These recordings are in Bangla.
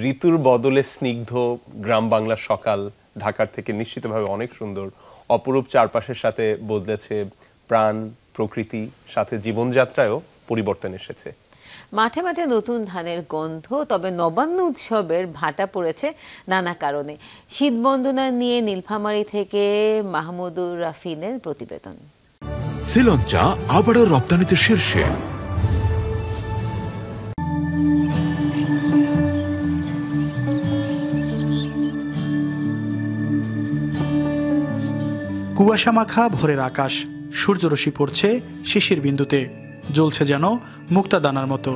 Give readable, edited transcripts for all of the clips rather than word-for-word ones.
ঋতুর বদলে স্নিগ্ধ গ্রাম বাংলার সকাল ঢাকার থেকে নিশ্চিতভাবে অনেক সুন্দর। অপরূপ চারপাশের সাথে বদলেছে প্রাণ, প্রকৃতি, সাথে জীবনযাত্রায়ও পরিবর্তন এসেছে। মাঠে মাঠে নতুন ধানের গন্ধ, তবে নবান্ন উৎসবের ভাটা পড়েছে নানা কারণে। শীত বন্দনা নিয়ে নীলফামারী থেকে মাহমুদুর রাফিনের প্রতিবেদন। শ্রীলঙ্কা আবারও রপ্তানিতে শীর্ষে। কুয়াশা মাখা ভোরের আকাশ, সূর্যরশ্মি পড়ছে শিশির বিন্দুতে, জ্বলছে যেন মুক্তাদানার মতো।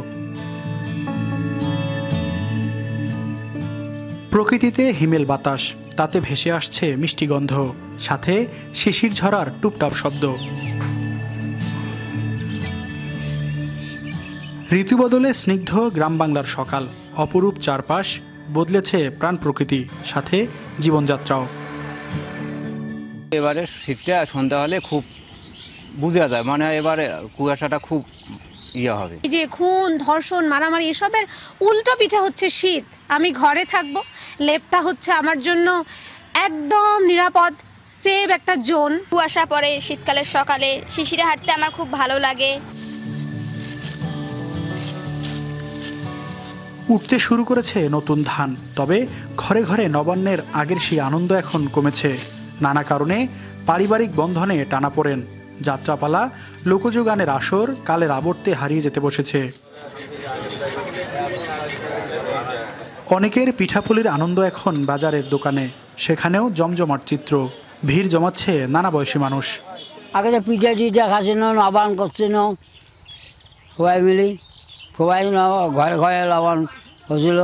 প্রকৃতিতে হিমেল বাতাস, তাতে ভেসে আসছে মিষ্টি গন্ধ, সাথে শিশির ঝরার টুপটাপ শব্দ। ঋতু বদলে স্নিগ্ধ গ্রাম বাংলার সকাল, অপরূপ চারপাশ, বদলেছে প্রাণ প্রকৃতি, সাথে জীবনযাত্রাও। এবারে শীতটা সন্ধ্যা হলে খুব বোঝা যায়, মানে এবারে কুয়াশাটা খুব হবে। এই যে খুন, ধর্ষণ, মারামারি এসবের উল্টো পিঠা হচ্ছে শীত। আমি ঘরে থাকবো, লেপটা হচ্ছে আমার জন্য একদম নিরাপদ, সেভ একটা জোন। কুয়াশা পড়ে শীতকালের সকালে, শিশিরে হাঁটতে আমার খুব ভালো লাগে। উঠতে শুরু করেছে নতুন ধান, তবে ঘরে ঘরে নবান্নের আগের সেই আনন্দ এখন কমেছে। নানা কারণে পারিবারিক বন্ধনে টানাপোড়েন, যাত্রাপালা, লোকজ গানের আসর কালের আবর্তে হারিয়ে যেতে বসেছে। অনেকের পিঠাপুলির আনন্দ এখন বাজারের দোকানে, সেখানেও জমজমাট চিত্র, ভিড় জমাচ্ছে নানা বয়সী মানুষ। আগে তো পিঠা টিঠা খাচ্ছে না, লবণ করছে না, সবাই মিলি সবাই ঘরে ঘরে লবণ হচ্ছিল,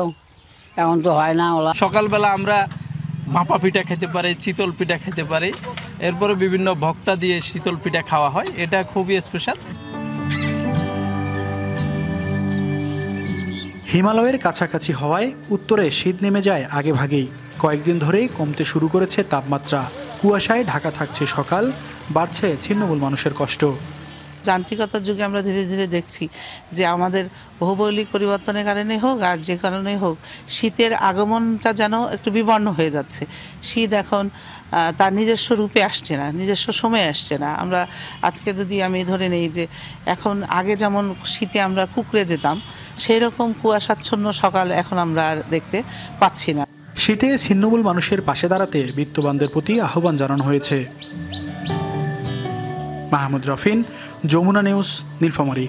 এখন তো হয় না। ওলা সকালবেলা আমরা ভাপা পিঠা খেতে পারি, চিতল পিঠা খেতে পারি, এরপরে বিভিন্ন ভক্তা দিয়ে শীতল পিঠা খাওয়া হয়, এটা খুবই স্পেশাল। হিমালয়ের কাছাকাছি হওয়ায় উত্তরে শীত নেমে যায় আগে ভাগেই। কয়েকদিন ধরেই কমতে শুরু করেছে তাপমাত্রা, কুয়াশায় ঢাকা থাকছে সকাল, বাড়ছে ছিন্নমূল মানুষের কষ্ট। যান্ত্রিকতার যুগে আমরা ধীরে ধীরে দেখছি যে আমাদের ভৌগোলিক পরিবর্তনের কারণে হোক আর যে কারণেই হোক, শীতের আগমনটা যেন একটু বিবর্ণ হয়ে যাচ্ছে। শীত এখন তার নিজস্ব রূপে আসছে না, নিজস্ব সময়ে আসছে না। আমরা আজকে যদি আমি ধরে নেই যে এখন আগে যেমন শীতে আমরা কুঁকড়ে যেতাম, সেই রকম কুয়াশাচ্ছন্ন সকাল এখন আমরা আর দেখতে পাচ্ছি না। শীতে ছিন্নমূল মানুষের পাশে দাঁড়াতে বিত্তবানদের প্রতি আহ্বান জানানো হয়েছে। মাহমুদ রাফিন, যমুনা নিউজ, নীলফামারী।